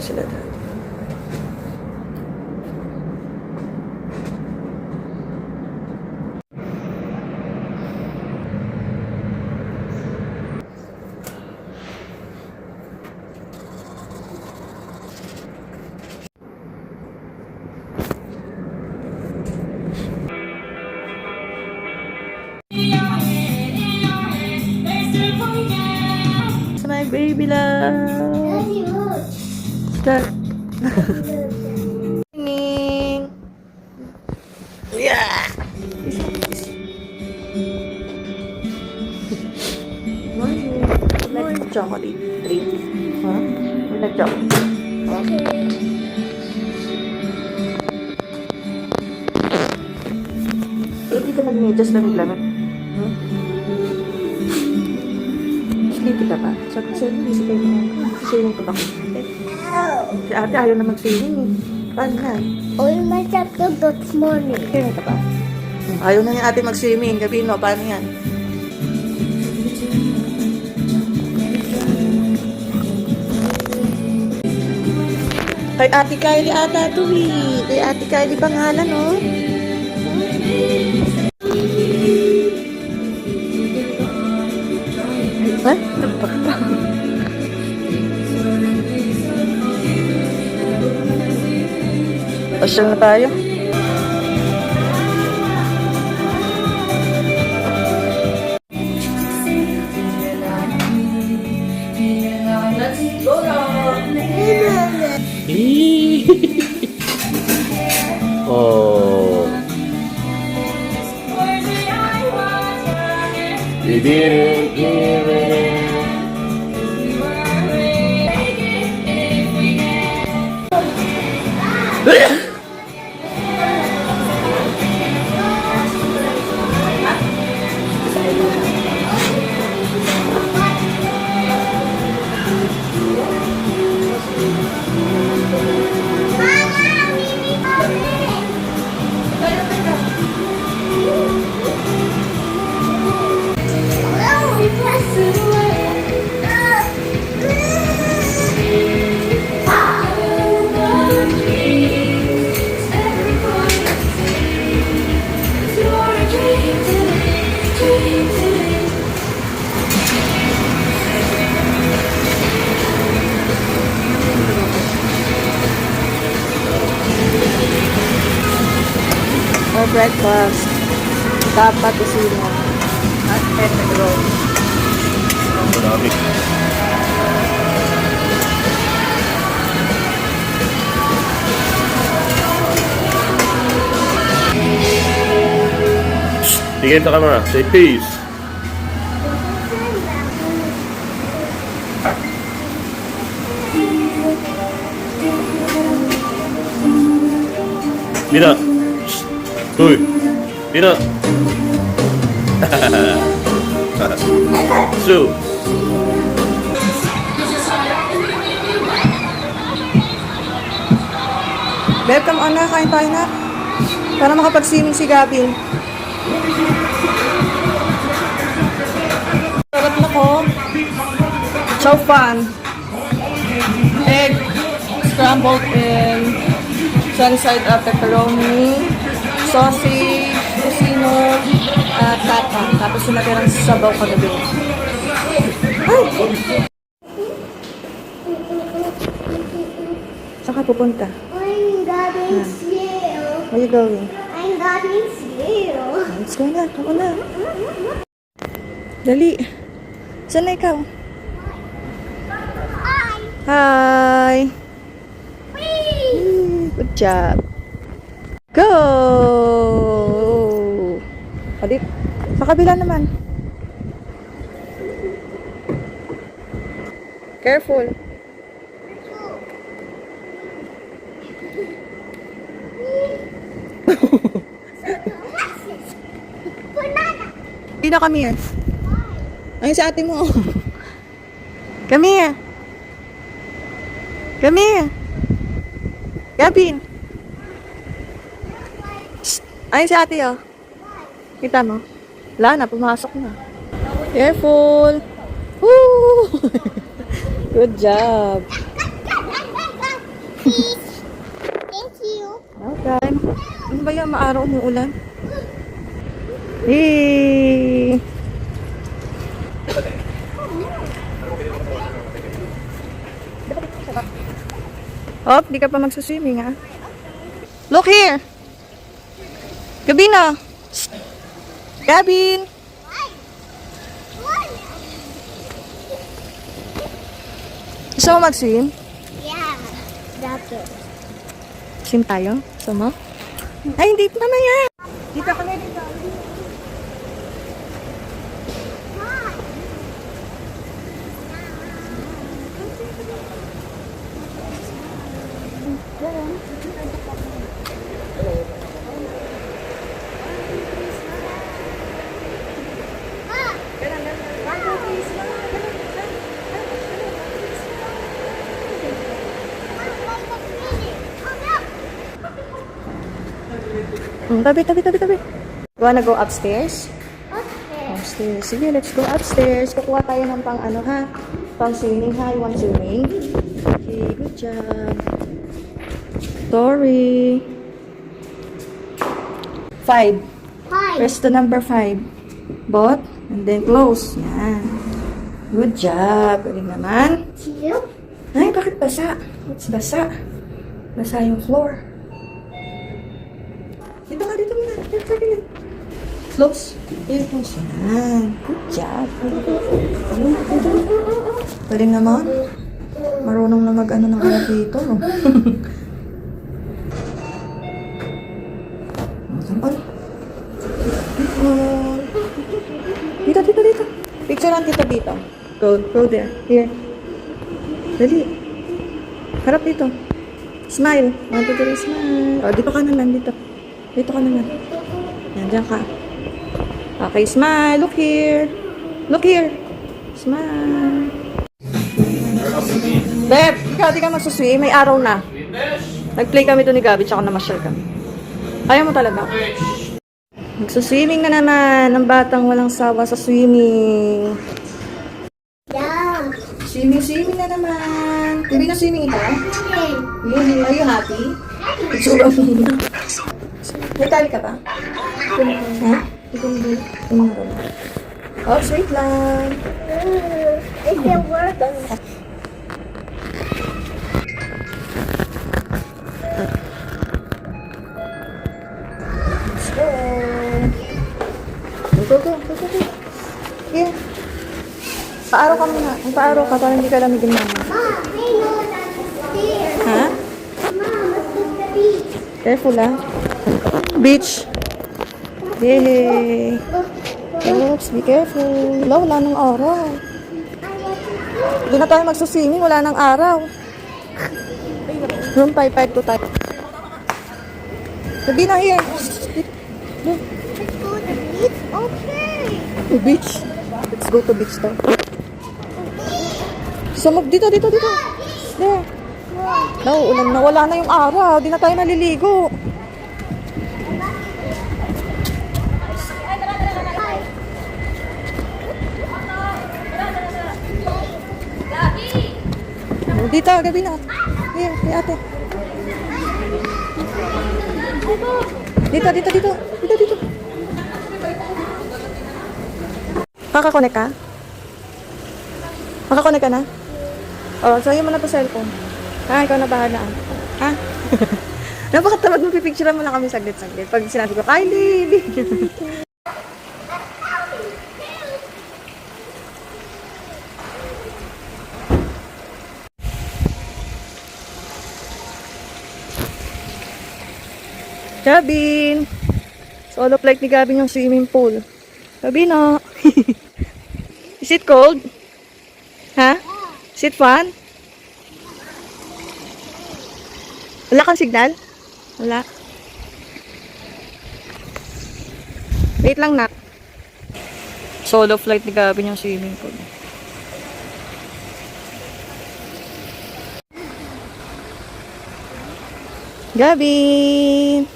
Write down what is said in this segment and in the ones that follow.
Dito sila dati. My baby love. Start. Ning. Yeah. Like chocolate treat. Huh? Like chocolate. Hindi ka nag-medyas lamig-lamig. Sleepy ka ba? Sabi ko sa'yo, busy kayo na. Swimming pa ba ko? Si ate ayaw na mag-swimming eh. Paano na? Oy, masakit this morning. Swimming ka ba? Ayaw na ni ate mag-swimming. Gabi no, paano yan? Kay ate Kylie ata ito eh. Kay ate Kylie pangalan oh. Ha? Pasyal na tayo. Let's go Oh. You didn't give it. For breakfast, dapat isino at egg roll. Marami. Tingin sa camera. Say peace. Mira. Uy. Mira. So. Beb, come on na, kain tayo na. Para makapag-swimming si Gavin. Sarap na ko. So fun. Egg, scrambled egg, sunny-side up pepperoni, sausage, tocino, tata. Tapos yung natirang sabaw kagabi. Ay! Saan ka pupunta? I'm getting slow. Where you going? I'm getting slow. Let's go na. Come on na. Dali. Saan na ikaw? Hi! Good job. Go! Adik. Sa kabila naman. Careful. Hindi na kami yan. Ayun sa ate mo. Come here. Come here. Gavin. Shh. Ayun si ate oh. Kita mo? Wala na, pumasok na. Careful. Woo! Good job. Thank you. Okay. Ano ba yan? Maaraw ng ulan? Hey! Oh, di ka pa magsuswimming, ha? Look here! Gabina! Gabin! Gusto mo mag-swim? Yeah. That's it. Swim tayo? Gusto mo? Ay, hindi pa mamaya! Dito kami dito. Tabi. You wanna go upstairs? Okay. Upstairs. Sige, let's go upstairs. Kukuha tayo ng pang ano ha? Pang swimming ha? You want swimming? Okay, good job. Sorry. 5. Hi. Press the number 5. Bot. And then close. Yan. Good job. Galing naman. You? Ay, bakit basa? It's basa. Basa yung floor. Dito ka, dito muna. Dito ka. Close. Here, close. Yan. Good job. Galing naman. Marunong na mag-ano ng elevator. No? Sampal. Dito. Picturean kita dito. Go there. Here. Dali. Harap dito. Smile. 1, 2, 3, smile. O, dito ka naman, dito. Dito ka naman. Yan, dyan ka. Okay, smile. Look here. Look here. Smile. Beb, ikaw di ka magsuswim. May araw na. Nag-play kami doon ni Gabi, tsaka na-share kami. Ayaw mo talaga. Magsuswimming na naman. Ang batang walang sawa sa swimming. Yeah. Swimming na naman. Hindi na swimming ito? Okay. Are you happy? Itsura mo na. May tali ka ba? Ha? Oh, sweet lang. It can work. Let's go. Go. Here. Paaraw ka muna. Paaraw ka para hindi ka lamigin mama. Mom, I know that's stairs. Ha? Mom, let's go to the beach. Careful ah. Beach. Yay. Oops, be careful. Wala nang araw. Hindi na tayo magsuswimming. Wala nang araw. Room 552 tayo. Sabi na here. Let's go to the beach. Okay. To beach. Let's go to beach daw. Sumog dito. There. Nauulan na. Wala na yung araw. Di na tayo maliligo. Dito, gabi na. Here, kay ate. Dito. Kakakonek ka? Makakonek ka na? Oh, sa'yo mo na to cellphone. Ha, ikaw na bahala. Ha? Napakatamad mo, pipicturean mo lang kami saglit-saglit. Pag sinabi ko, Kylie! Gabin! Solo flight ni Gabin yung swimming pool. Gabin na! Is it cold? Ha? Is it fun? Wala kang signal? Wala. Wait lang na. Solo flight ni Gabin yung swimming pool. Gabin!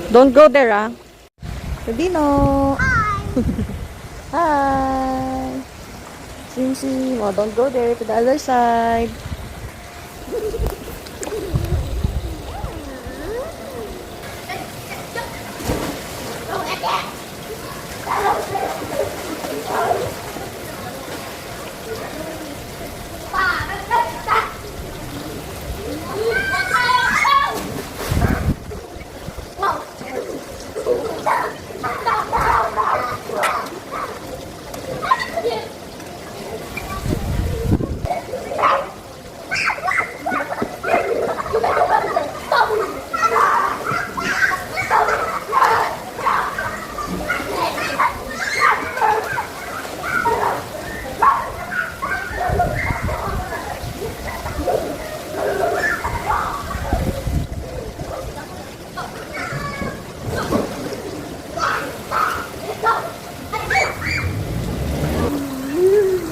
Don't go there, ah. Gabino! Hi! Swim, swim. Oh, don't go there. To the other side.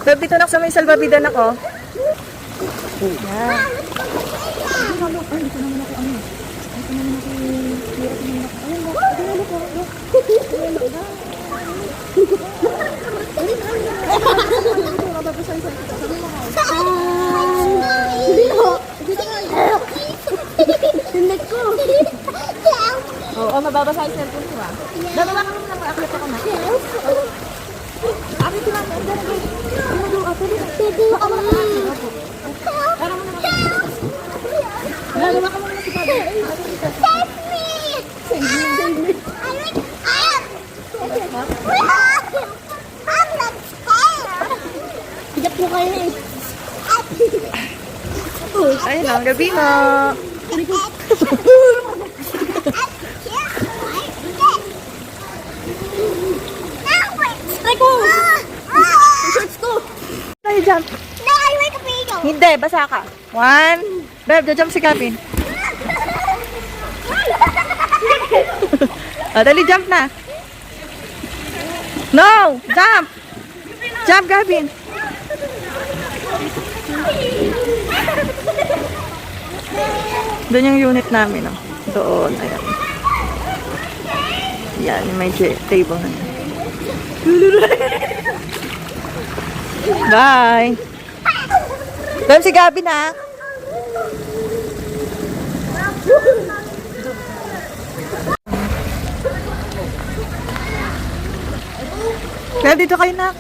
Beb, dito na sa may salbabidan ako. Yan. Oo, mababasa yung cellphone ko ah. Bababa ka muna, pa-upload ako na. Upload ko na. Gagawa ka muna si Pablo. Save me! Save me! I'm not scared! Higap mo kayo eh. Ayun ang gabi na. Shorts ko! Tayo jump. No, I like a bagel! Hindi, basa ka. 1. Beb, jump si Gavin. Dali, jump na. No! Jump! Jump, Gavin. Doon yung unit namin, oh. Doon, ayan. Yan, yung may table na. Bye! Doon si Gavin, ha? Kaya dito kayo na.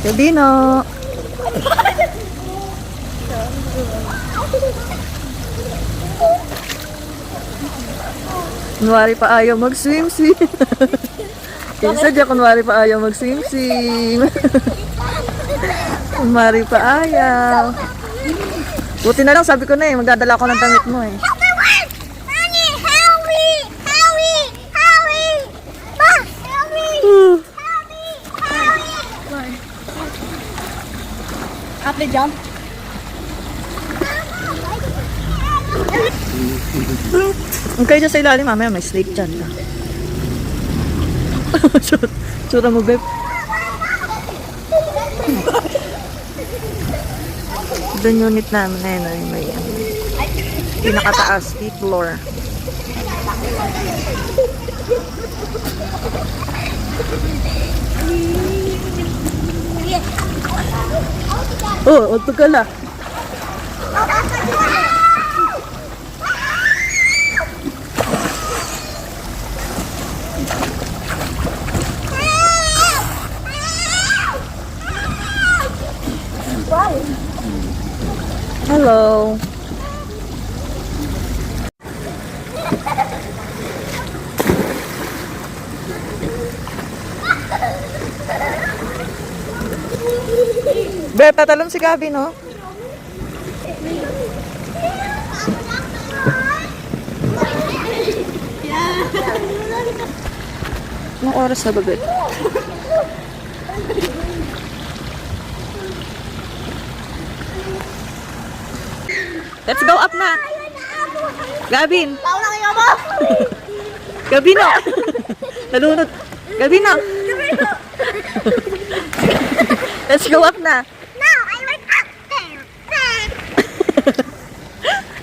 Gabino. Kunwari pa ayaw mag-swim-swim. Kaysa dyan, kunwari pa ayaw mag-swim-swim. Kunwari pa ayaw. Buti na lang, sabi ko na eh, magdadala ako ng damit mo eh. Help me work! Honey, help me! Help me! Help me! Ma, help me! Help me! Help me! After jump? Okay dyan sa ilalim, mamaya may snake dyan. Tsura mo, babe. Doon unit namin na yun, may pinakataas, 8th floor. Oh, uto ka la. Hello. Be, tatalon si Gabi, no? Anong oras na ba, Be? Let's go up na! Gavin! Tao na kayo mo! Gabino! Nalunod! Gabino! Let's go up na! No, I like up there!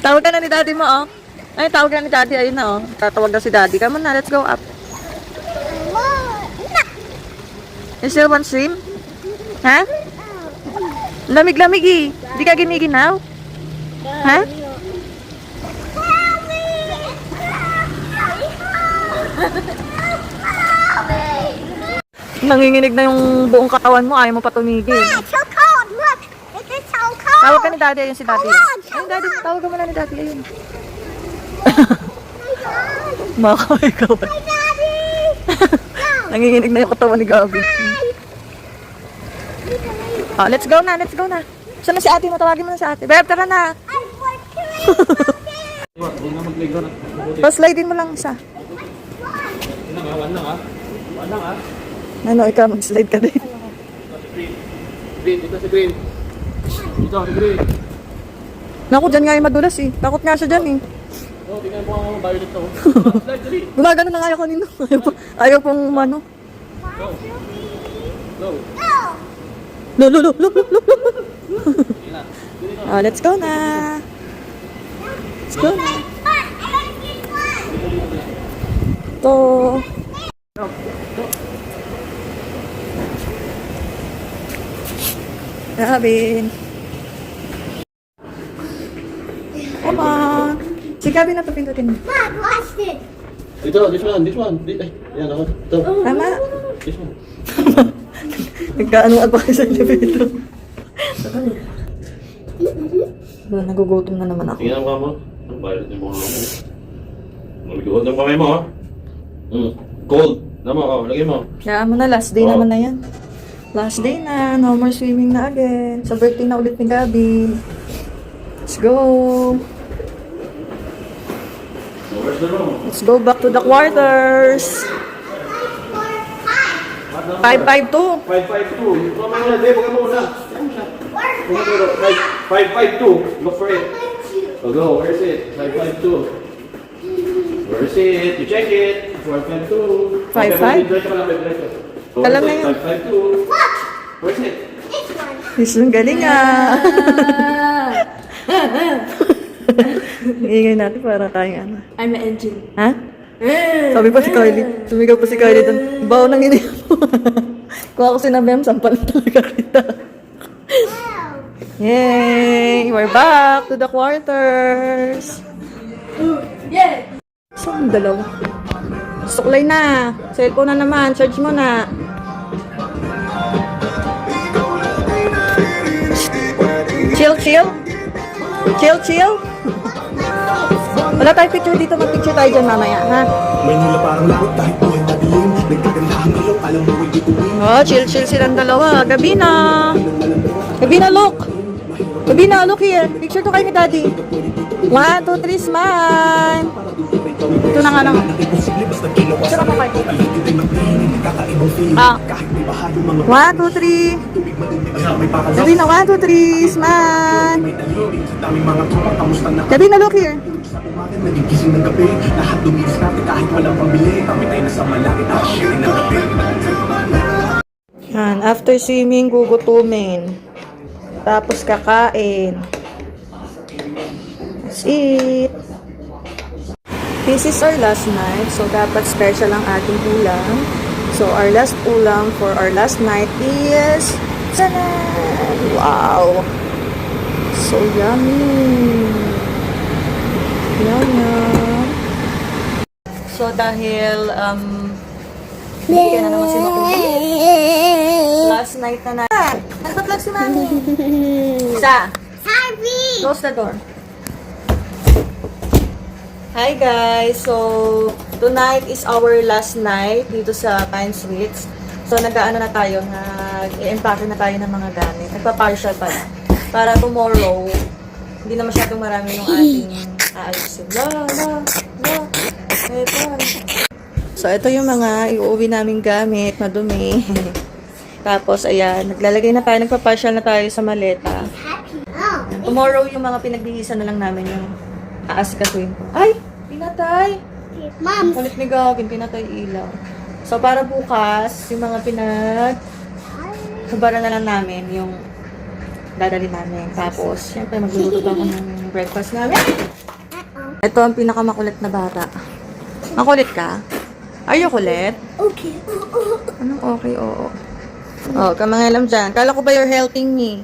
Tawag ka na ni daddy mo, oh. Ay, tawag ka na ni daddy. Ayun na, oh. Tatawag na si daddy. Come on na, let's go up. You still want swim? Ha? Lamig-lamig eh. Hindi ka giniginaw? Ha? Nanginginig na yung buong katawan mo. Ayaw mo pa tumigil. It's so cold. Look. It is so cold. Tawag ka ni daddy. Ayun si daddy. Ayun, daddy. Tawag ka muna ni daddy. Ayun. Makakaway ka ba? Hi, Daddy. Nanginginig na yung katawan ni Gabi. Oh, let's go na. Let's go na. Saan na si ate mo? Tawagin mo na si ate. Beb, tara na. I'm working. Pa-slide mo lang isa. Ano, ikaw mag-slide ka din. Green, dito si Green. Dito si Green. Naku, dyan nga yung madulas eh. Takot nga siya dyan eh. Oh, tingnan mo ang violet to. Slide, dali. Gumagano na nga ako kanino. Ayaw pong ano. Go. Lo. Ah, let's go na. Let's go na. To. Robin. Come on. Si Gabi na pindutin mo. Dad, watch this. Dito, this one. Ay, yan ako. Ito. Tama. This one. Nagkaano ba kayo sa elevator? Nagugutom na naman ako. Tingnan mo mo. Ang violet yung mga mo. Mabigot ng kamay mo, ha? Cold. Naman, lagay mo. Kaya mo na, last day naman na yan. Last day na, no more swimming na again. Sa birthday na ulit ni Gabi. Let's go. Where's the room? Let's go back to the quarters. 552. 552. Ikaw muna, Dave. Huwag ka muna. Huwag ka muna. 552. Look for it. So go. Where is it? 552. Where is it? You check it. 552. 55? Diretso ka lang, diretso. So, Alam where is na it? 552. Where is it? This one. Yes, ang galing ah. Ingay natin para tayong ano. I'm an engine. Ha? Sabi pa si Kylie. Sumigaw pa si Kylie doon. Bawo nang ini mo. Kung ako sinabi, sampal talaga kita. Yay! We're back to the quarters. Yeah! Saan ang dalawa? Suklay na. Cellphone na naman. Charge mo na. Chill. Wala tayong picture dito. Mag-picture tayo dyan mamaya, ha? Manila parang lakot kahit buhay madilim. Nagkaganda ang ilaw, alam mo ay bituin. Oh, chill silang dalawa. Gabi na, look. Look here. Picture to kayo ni Daddy. 1, 2, 3, smile. Ito na nga lang. Picture ako kayo. Ah. 1, 2, 3. Gabi na, 1, 2, 3, smile. Gabi na, look here. Naging gising ng gabi, lahat dumilis natin kahit walang pambili. Kami tayo nasa malapit at sharing ng gabi. Yan, after swimming, gugutumin. Tapos kakain. That's it. This is our last night, so dapat special ang ating ulam. So our last ulam for our last night is tanan! Wow! So yummy! Yum! So dahil hindi na naman si Makundi. Last night na. Nagpa-plug si Mami. Isa. Sorry. Close the door. Hi guys! So, tonight is our last night dito sa Pine Sweets. So, nag-ano na tayo, nag-i-empake na tayo ng mga gamit. Nagpa-partial pa na. Para tomorrow, hindi na masyadong marami yung ating aayusin. Ito. So, ito yung mga iuwi naming gamit, madumi. Tapos, ayan, naglalagay na tayo, nagpa-partial na tayo sa maleta. Tomorrow, yung mga pinagbihisan na lang namin yung aasikasuhin ko. Ay! Pinatay! Mom. Kulit ni Gagin, pinatay ilaw. So, para bukas, yung mga sabara na lang namin, yung dadali namin. Tapos, syempre, magluluto ako ng breakfast namin. Ito ang pinakamakulit na bata. Makulit ka? Are you kulit? Okay. Anong okay? Oo. Oh, kamangalam dyan. Kala ko ba you're helping me?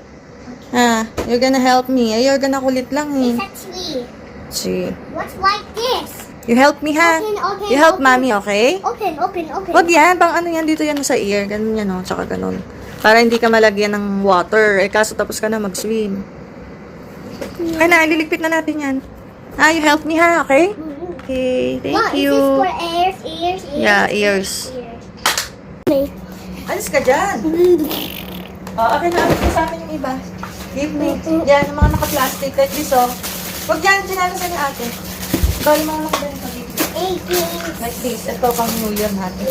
Ha? You're gonna help me. Ay, you're gonna kulit lang eh. That's me. See. What's like this? You help me ha? Okay, You help okay. mommy, okay? Open. Wag yan. Pang ano yan dito yan sa ear. Ganun yan o. Tsaka ganun. Para hindi ka malagyan ng water. Eh, kaso tapos ka na mag-swim. Kaya na, ililigpit na natin yan. Ah, you help me ha, okay? Okay, thank What, you. is this for ears? Yeah, ears. Ears. Alis ka dyan. Akin na, alis ka sa akin yung iba. Give me. Yan, yung mga naka-plastic. Like this, oh. Huwag yan, sinalasan ni ate. Ito, yung mga naka-plastic dito. 18. Like this. Ito, pang New Year natin.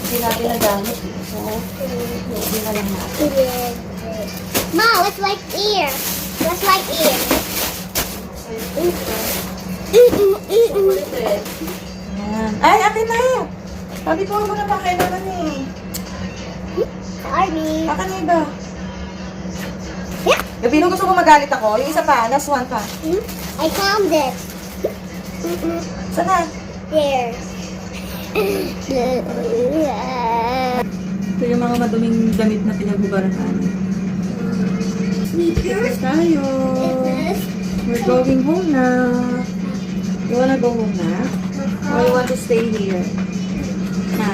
Hindi natin nagamit. So, hindi na lang natin. Ma, what's like ear? What's like ear? Yan. Ay, akin na. Sabi ko, mo na pa kailangan eh. Sorry. Akin na iba. Yeah. Gabi nung gusto ko magalit ako. Yung isa pa, last one pa. I found it. Sana? There. Ito yung mga maduming damit na pinagbubaran namin. Sneakers tayo. We're going home na. You wanna go home na? Or you want to stay here? Ha?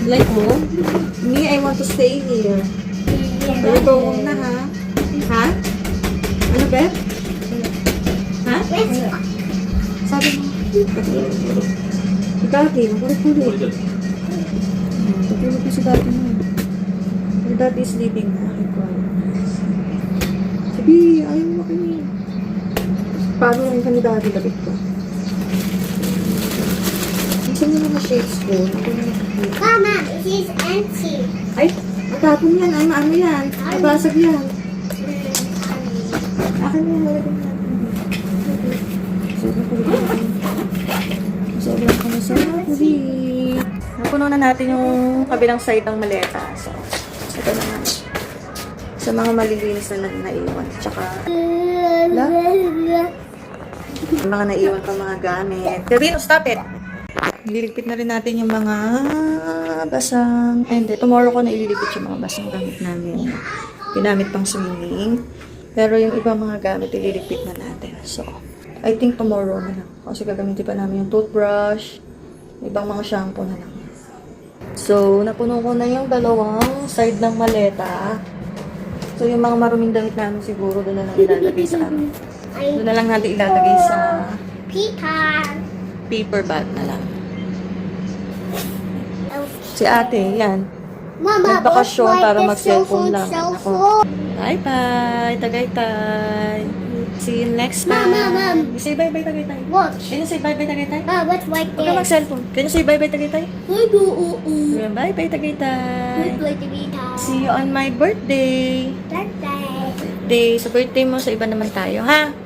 Like home? Me, I want to stay here. Or you go home na, ha? Ha? Ano, Beth? Ha? Sabi mo. Si Daddy, makulit-kulit. Tutulog ko si Daddy mo. Si Daddy is sleeping na. Sabi, ayaw mo makinig. Paano lang ka ni Daddy labit ko? Isa mo naman shades ko. Ako na nakikita. Mama, it is empty. Ay, matapon yan. Ano yan? Nabasag yan. Akin na yan. Lalagyan natin. Sobrang ka na sa kulit. Napuno na natin yung kabilang side ng maleta. So, ito naman. Sa mga malilinis na naiwan. Tsaka, yung mga naiwan pa mga gamit. Kevin, stop it! Ililigpit na rin natin yung mga basang... Hindi, tomorrow ko na ililigpit yung mga basang gamit namin. Ginamit pang swimming. Pero yung ibang mga gamit, ililigpit na natin. So, I think tomorrow na lang. Kasi gagamitin pa namin yung toothbrush, ibang mga shampoo na lang. So, napuno ko na yung dalawang side ng maleta. So, yung mga maruming damit namin siguro doon na lang ilalagay sa amin. Doon na lang natin ilalagay sa paper bag na lang. Si ate, yan. Mama, Nagbakasyon para the mag-cellphone lang. cellphone. Bye-bye, Tagaytay. See you next time. Mom. Say bye-bye, Tagaytay. What? Can you say bye-bye, Tagaytay? What's like Huwag ka this? mag-cellphone. Can you say bye-bye, Tagaytay? Bye-bye. Bye-bye, Tagaytay. Bye-bye. See you on my birthday. Birthday. Sa birthday mo, sa iba naman tayo, ha?